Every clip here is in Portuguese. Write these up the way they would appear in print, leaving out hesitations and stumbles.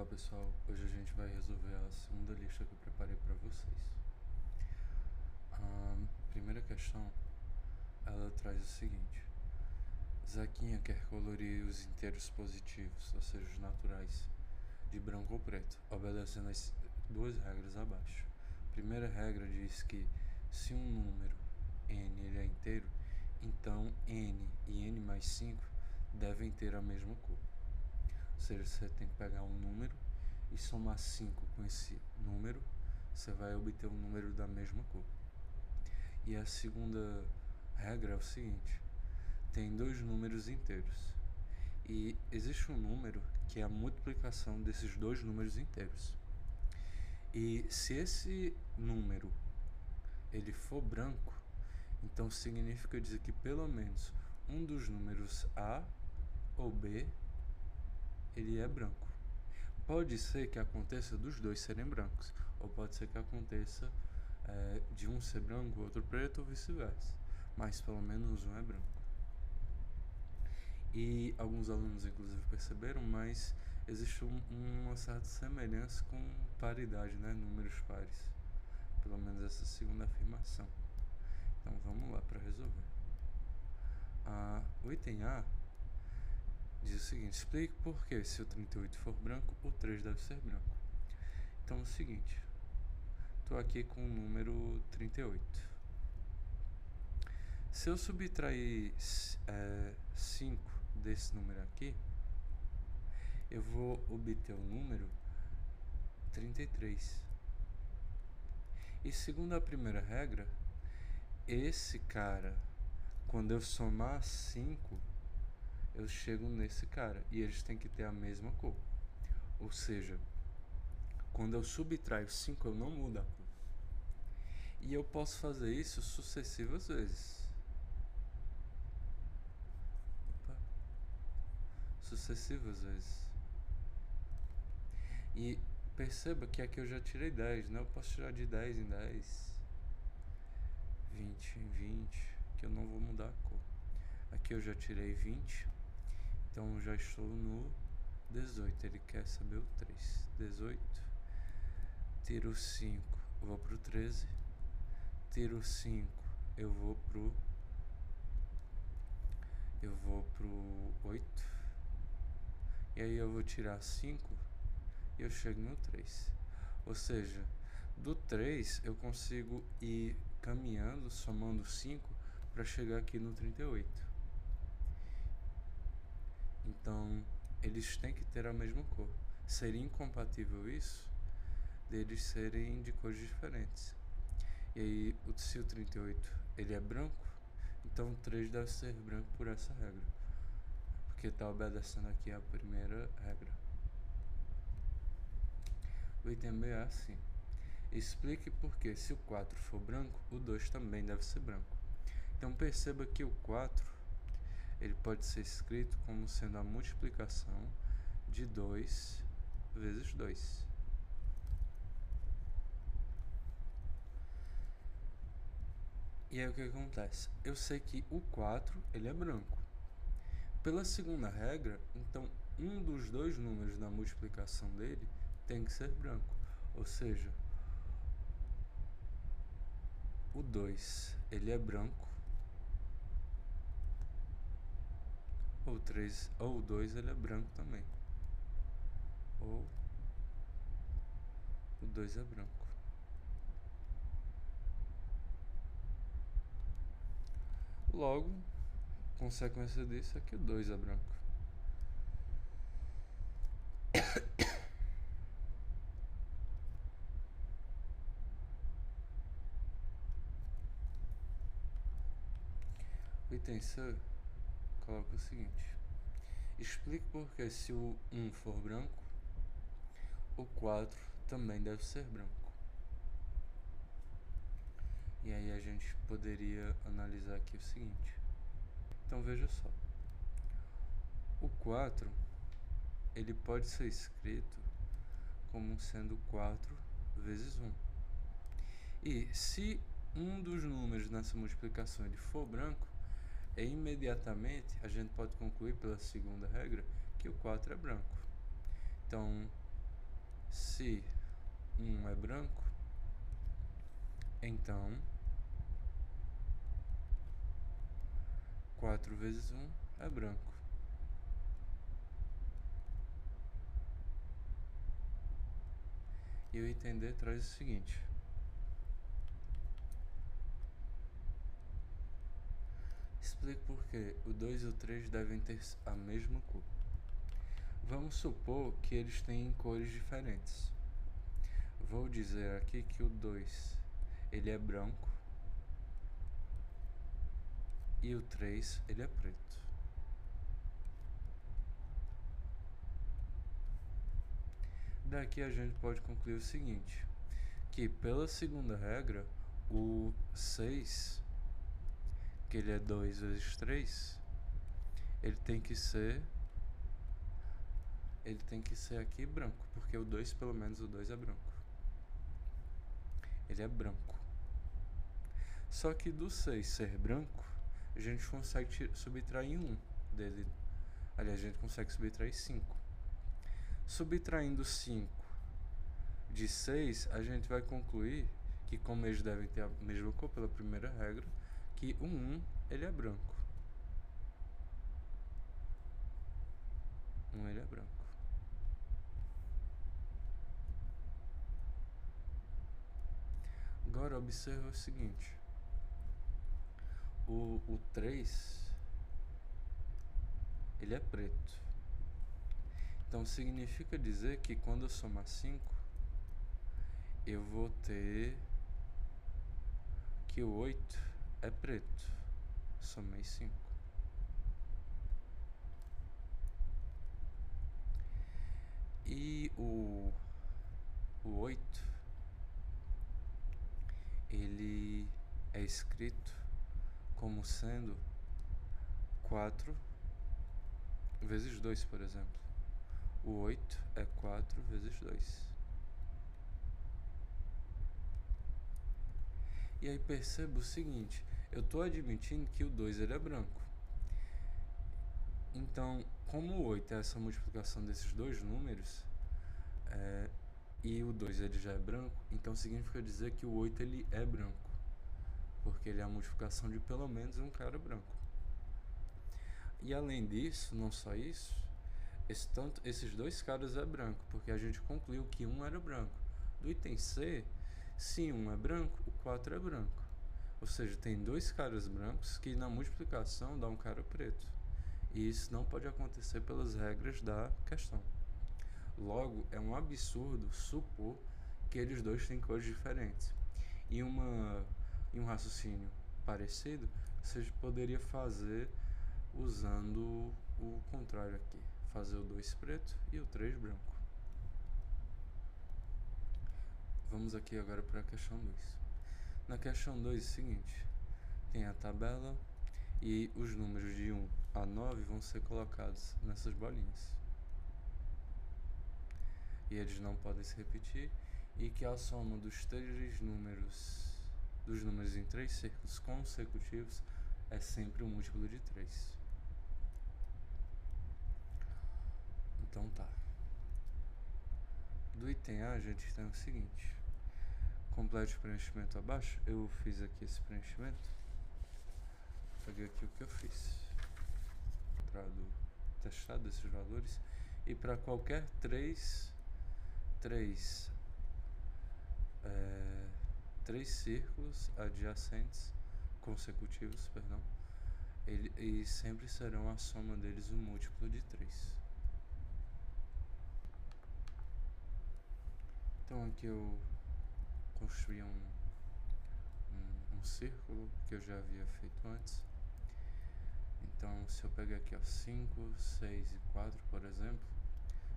Olá pessoal, hoje a gente vai resolver a segunda lista que eu preparei para vocês. A primeira questão, ela traz o seguinte: Zaquinha quer colorir os inteiros positivos, ou seja, os naturais, de branco ou preto, obedecendo as duas regras abaixo. A primeira regra diz que se um número n ele é inteiro, então n e n mais 5 devem ter a mesma cor. Ou seja, você tem que pegar um número e somar 5 com esse número, você vai obter um número da mesma cor. E a segunda regra é o seguinte: tem dois números inteiros e existe um número que é a multiplicação desses dois números inteiros. E se esse número ele for branco, então significa dizer que pelo menos um dos números A ou B ele é branco. Pode ser que aconteça dos dois serem brancos, ou pode ser que aconteça de um ser branco, outro preto, ou vice-versa, mas pelo menos um é branco. E alguns alunos inclusive perceberam, mas existe uma certa semelhança com paridade, né? Números pares, pelo menos essa segunda afirmação. Então vamos lá para resolver. O item A diz o seguinte: explique por que, se o 38 for branco, o 3 deve ser branco. Então é o seguinte, estou aqui com o número 38. Se eu subtrair 5 desse número aqui, eu vou obter o número 33. E segundo a primeira regra, esse cara, quando eu somar 5, eu chego nesse cara, e eles têm que ter a mesma cor. Ou seja, quando eu subtraio 5, eu não mudo a cor. E eu posso fazer isso sucessivas vezes. E perceba que aqui eu já tirei 10, né? Eu posso tirar de 10 em 10, 20 em 20, que eu não vou mudar a cor. Aqui eu já tirei 20, então já estou no 18. Ele quer saber o 3. 18, tiro 5, eu vou pro 13. Tiro 5, eu vou pro 8. E aí eu vou tirar 5 e eu chego no 3. Ou seja, do 3 eu consigo ir caminhando, somando 5 para chegar aqui no 38. Então, eles têm que ter a mesma cor. Seria incompatível isso deles serem de cores diferentes. E aí, se o 38 ele é branco, então o 3 deve ser branco por essa regra, porque está obedecendo aqui a primeira regra. O item B é assim: explique por que, se o 4 for branco, o 2 também deve ser branco. Então perceba que o 4 ele pode ser escrito como sendo a multiplicação de 2 vezes 2. E aí o que acontece? Eu sei que o 4 ele é branco. Pela segunda regra, então um dos dois números da multiplicação dele tem que ser branco. Ou seja, o 2 ele é branco, ou 3, ou o 2 ele é branco também, ou o 2 é branco. Logo, consequência disso é que o 2 é branco. O item C coloca o seguinte: explique por que, se o 1 for branco, o 4 também deve ser branco. E aí a gente poderia analisar aqui o seguinte. Então veja só, o 4 ele pode ser escrito como sendo 4 vezes 1. E se um dos números nessa multiplicação ele for branco, imediatamente a gente pode concluir pela segunda regra que o 4 é branco. Então se 1 é branco, então 4 vezes 1 é branco. E o item D traz o seguinte: explique por que o 2 e o 3 devem ter a mesma cor. Vamos supor que eles têm cores diferentes. Vou dizer aqui que o 2 ele é branco e o 3 ele é preto. Daqui a gente pode concluir o seguinte, que pela segunda regra, o 6, que ele é 2 vezes 3, ele tem que ser aqui branco, porque o 2, pelo menos o 2 é branco. Ele é branco. Só que do 6 ser branco, a gente consegue subtrair 1 dele. Aliás, a gente consegue subtrair 5. Subtraindo 5 de 6, a gente vai concluir que, como eles devem ter a mesma cor pela primeira regra, que o 1 ele é branco. 1 ele é branco. Agora observa o seguinte: o 3 ele é preto. Então significa dizer que quando eu somar 5, eu vou ter que o 8 é preto. Somei 5. E o 8, ele é escrito como sendo 4 vezes 2, por exemplo. O 8 é 4 vezes 2. E aí perceba o seguinte, eu estou admitindo que o 2 ele é branco. Então, como o 8 é essa multiplicação desses dois números, e o 2 ele já é branco, então significa dizer que o 8 ele é branco, porque ele é a multiplicação de pelo menos um cara branco. E além disso, não só isso, esses dois caras é branco, porque a gente concluiu que um era branco. Do item C, se um é branco, o 4 é branco. Ou seja, tem dois caras brancos que na multiplicação dá um cara preto. E isso não pode acontecer pelas regras da questão. Logo, é um absurdo supor que eles dois têm cores diferentes. E um raciocínio parecido, você poderia fazer usando o contrário aqui. Fazer o 2 preto e o 3 branco. Vamos aqui agora para a questão 2. Na questão 2 é o seguinte, tem a tabela e os números de 1 a 9 vão ser colocados nessas bolinhas. E eles não podem se repetir, e que a soma dos números em 3 círculos consecutivos é sempre um múltiplo de 3. Então tá. Do item A a gente tem o seguinte, complete o preenchimento abaixo. Eu fiz aqui esse preenchimento, peguei aqui o que eu fiz, testado esses valores, e para qualquer três círculos adjacentes consecutivos, e sempre serão a soma deles um múltiplo de 3. Então aqui eu construí um círculo que eu já havia feito antes. Então se eu pegar aqui 5, 6 e 4, por exemplo,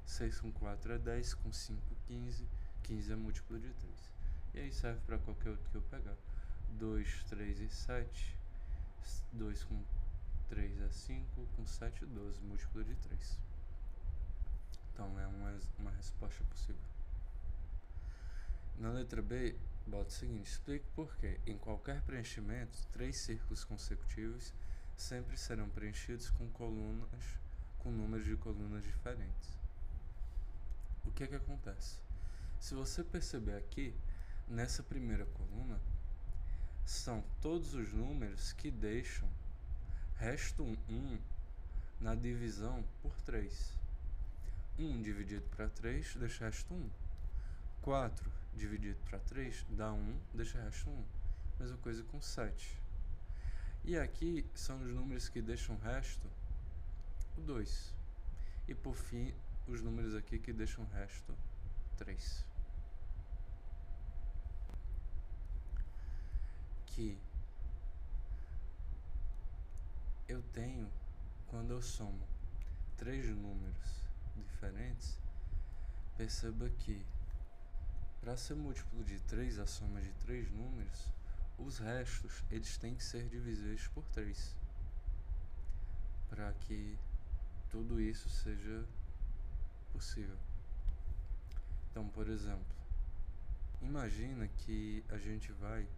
6 com 4 é 10, com 5 15, 15 é múltiplo de 3. E aí serve para qualquer outro que eu pegar. 2, 3 e 7, 2 com 3 é 5, com 7 12, múltiplo de 3. Então é uma resposta possível. Na letra B, bota o seguinte, explique por que em qualquer preenchimento, 3 círculos consecutivos sempre serão preenchidos com números de colunas diferentes. O que acontece? Se você perceber aqui, nessa primeira coluna, são todos os números que deixam resto 1 na divisão por 3. 1 dividido para 3 deixa resto 1. 4 dividido para 3 dá 1, deixa resto 1. Mesma coisa com 7. E aqui são os números que deixam resto 2. E por fim, os números aqui que deixam resto 3. Que eu tenho, quando eu somo 3 números diferentes, perceba que para ser múltiplo de 3, a soma de 3 números, os restos eles têm que ser divisíveis por 3, para que tudo isso seja possível. Então, por exemplo, imagina que a gente vai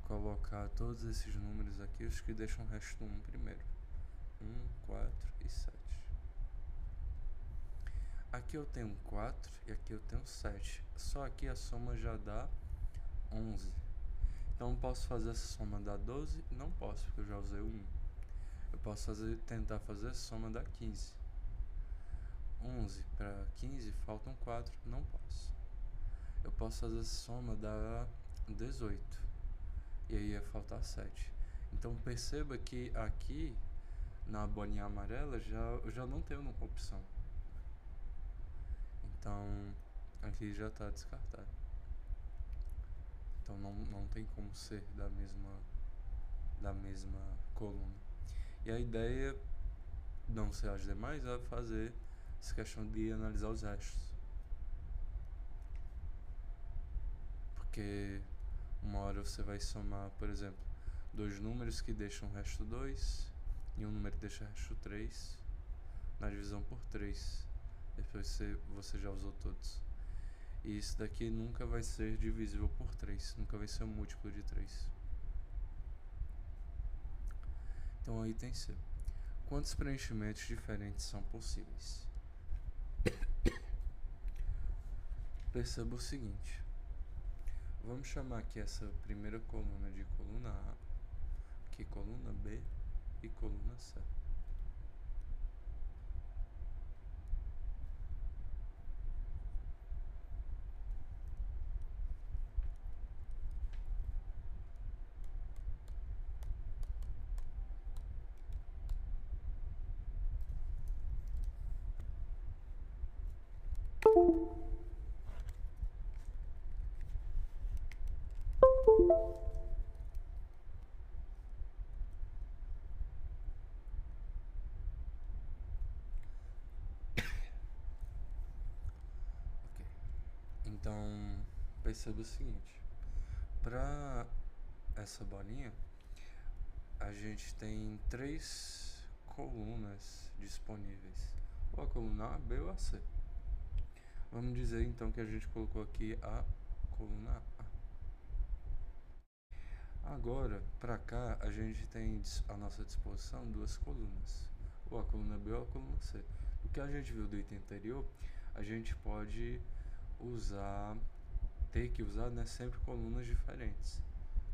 colocar todos esses números aqui, os que deixam resto 1 primeiro. 1, 4 e 7. Aqui eu tenho 4 e aqui eu tenho 7. Só aqui a soma já dá 11. Então eu posso fazer essa soma dar 12? Não posso, porque eu já usei o 1. Eu posso tentar fazer a soma dar 15. 11 para 15 faltam 4, não posso. Eu posso fazer a soma dar 18. E aí ia faltar 7. Então perceba que aqui na bolinha amarela eu já não tenho uma opção. Então aqui já está descartado. Então não tem como ser da mesma coluna. E a ideia, não ser as demais, é fazer essa questão de analisar os restos. Porque uma hora você vai somar, por exemplo, 2 números que deixam resto 2 e um número que deixa resto 3 na divisão por 3. Depois você já usou todos. E isso daqui nunca vai ser divisível por 3, nunca vai ser um múltiplo de 3. Então aí tem C. Quantos preenchimentos diferentes são possíveis? Perceba o seguinte. Vamos chamar aqui essa primeira coluna de coluna A, aqui coluna B e coluna C. Então, perceba o seguinte. Para essa bolinha, a gente tem 3 colunas disponíveis. Ou a coluna A, B ou a C. Vamos dizer então que a gente colocou aqui a coluna A. Agora, para cá, a gente tem à nossa disposição 2 colunas. Ou a coluna B ou a coluna C. O que a gente viu do item anterior, a gente pode ter que usar, né, sempre colunas diferentes,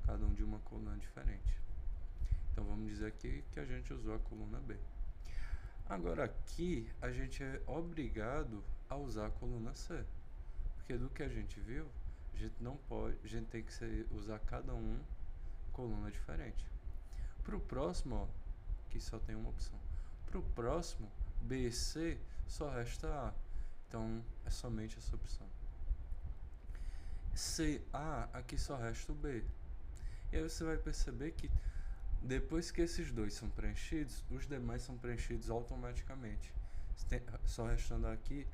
cada um de uma coluna diferente. Então vamos dizer aqui que a gente usou a coluna B. Agora aqui a gente é obrigado a usar a coluna C, porque do que a gente viu, a gente não pode, a gente tem que usar cada coluna diferente. Para o próximo, ó, que só tem uma opção. Para o próximo, B e C, só resta A. Então é somente essa opção. CA, aqui só resta o B. E aí você vai perceber que depois que esses dois são preenchidos, os demais são preenchidos automaticamente, só restando aqui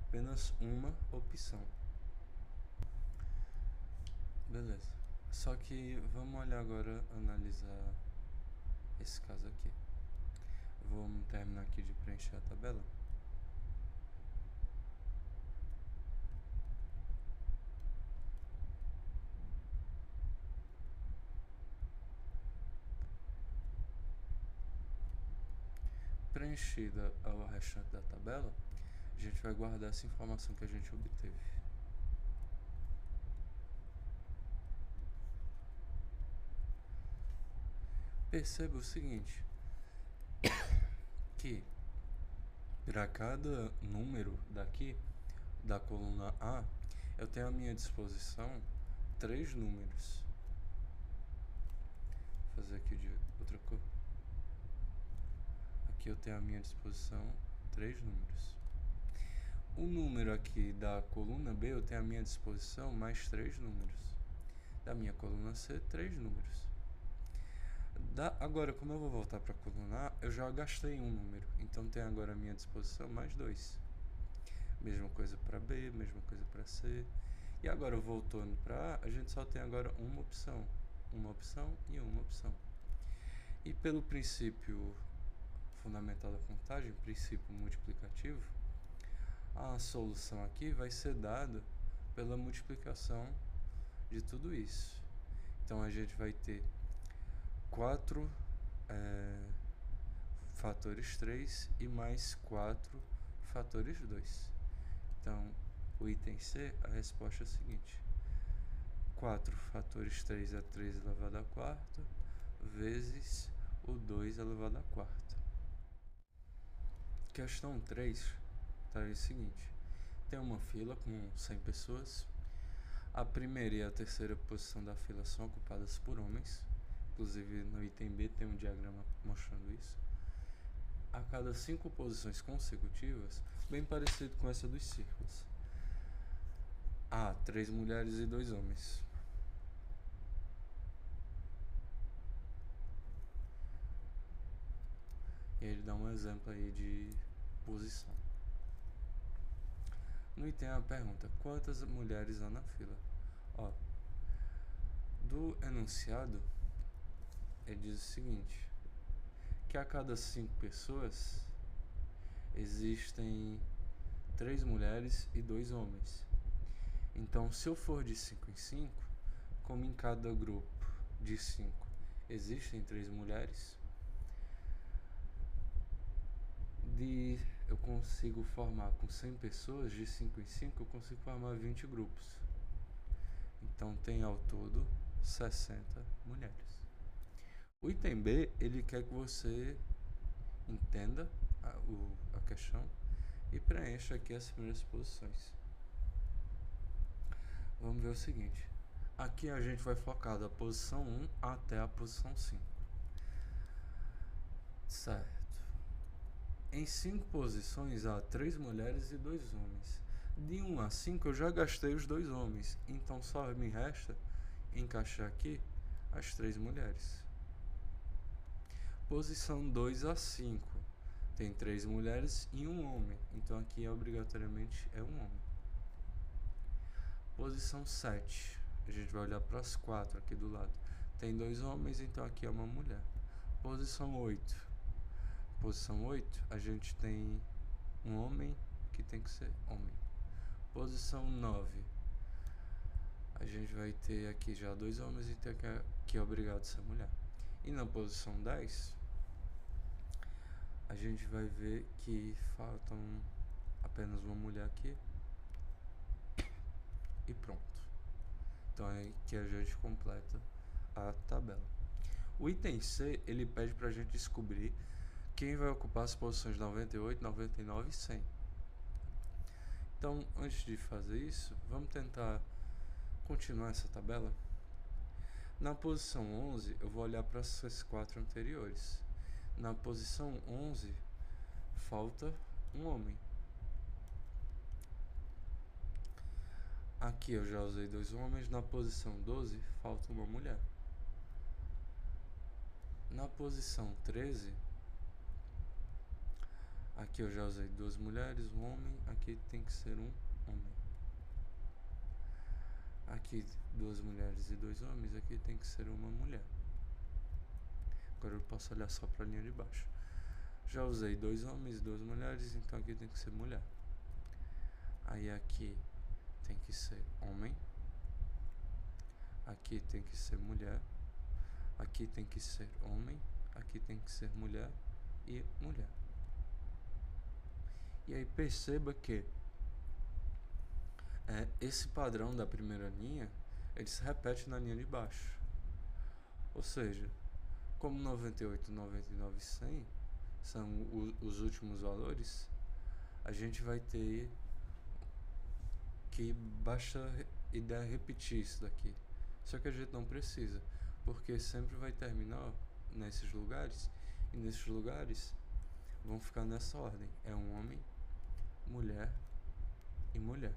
apenas uma opção. Beleza. Só que vamos olhar agora, analisar esse caso aqui. Vamos terminar aqui de preencher a tabela. Preenchida o restante da tabela, a gente vai guardar essa informação que a gente obteve. perceba o seguinte, que para cada número daqui, da coluna A, eu tenho à minha disposição 3 números. Vou fazer aqui de outra cor. Aqui eu tenho à minha disposição 3 números. O número aqui da coluna B eu tenho à minha disposição mais 3 números. Da minha coluna C, 3 números. Agora, como eu vou voltar para a coluna A, eu já gastei um número. Então tenho agora à minha disposição mais 2. Mesma coisa para B, mesma coisa para C. E agora voltando para A, a gente só tem agora uma opção. Uma opção e uma opção. E pelo princípio fundamental da contagem, princípio multiplicativo, a solução aqui vai ser dada pela multiplicação de tudo isso. Então a gente vai ter 4 fatores 3 e mais 4 fatores 2. Então, o item C, a resposta é a seguinte: 4 fatores 3 é 3 elevado a quarta, vezes o 2 elevado a quarta. Questão 3 traz o seguinte: tem uma fila com 100 pessoas. A primeira e a terceira posição da fila são ocupadas por homens. Inclusive, no item B tem um diagrama mostrando isso. A cada 5 posições consecutivas, bem parecido com essa dos círculos, há 3 mulheres e 2 homens. E ele dá um exemplo aí de posição. No item A pergunta: quantas mulheres há na fila? Ó, do enunciado, ele diz o seguinte: que a cada 5 pessoas existem 3 mulheres e 2 homens. Então, se eu for de 5 em 5, como em cada grupo de 5 existem 3 mulheres, eu consigo formar com 100 pessoas, de 5 em 5, eu consigo formar 20 grupos. Então, tem ao todo 60 mulheres. O item B, ele quer que você entenda a questão e preencha aqui as primeiras posições. Vamos ver o seguinte: aqui a gente vai focar da posição 1 até a posição 5. Certo. Em 5 posições há 3 mulheres e 2 homens. De 1 a 5 eu já gastei os 2 homens, então só me resta encaixar aqui as 3 mulheres. Posição 2 a 5 tem 3 mulheres e 1 homem, então aqui obrigatoriamente é um homem. Posição 7, a gente vai olhar para as 4 aqui do lado. Tem 2 homens, então aqui é uma mulher. Posição 8. Posição 8, a gente tem um homem que tem que ser homem. Posição 9, a gente vai ter aqui já 2 homens, então que é obrigado a ser mulher. E na posição 10, a gente vai ver que faltam apenas uma mulher aqui. E pronto. Então é que a gente completa a tabela. O item C, ele pede pra gente descobrir quem vai ocupar as posições 98, 99 e 100. Então, antes de fazer isso, vamos tentar continuar essa tabela. Na posição 11, eu vou olhar para essas 4 anteriores. Na posição 11, falta um homem. Aqui eu já usei 2 homens. Na posição 12, falta uma mulher. Na posição 13, aqui eu já usei 2 mulheres, um homem. Aqui tem que ser um homem. Aqui 2 mulheres e 2 homens. Aqui tem que ser uma mulher. Agora eu posso olhar só para a linha de baixo. Já usei 2 homens e 2 mulheres, então aqui tem que ser mulher. Aí aqui tem que ser homem. Aqui tem que ser mulher. Aqui tem que ser homem. Aqui tem que ser mulher e mulher. E aí perceba que esse padrão da primeira linha, ele se repete na linha de baixo. Ou seja, Como 98, 99 e 100 são os últimos valores, a gente vai ter que basta ideia repetir isso daqui. Só que a gente não precisa, porque sempre vai terminar nesses lugares, e nesses lugares vão ficar nessa ordem: é um homem, mulher e mulher.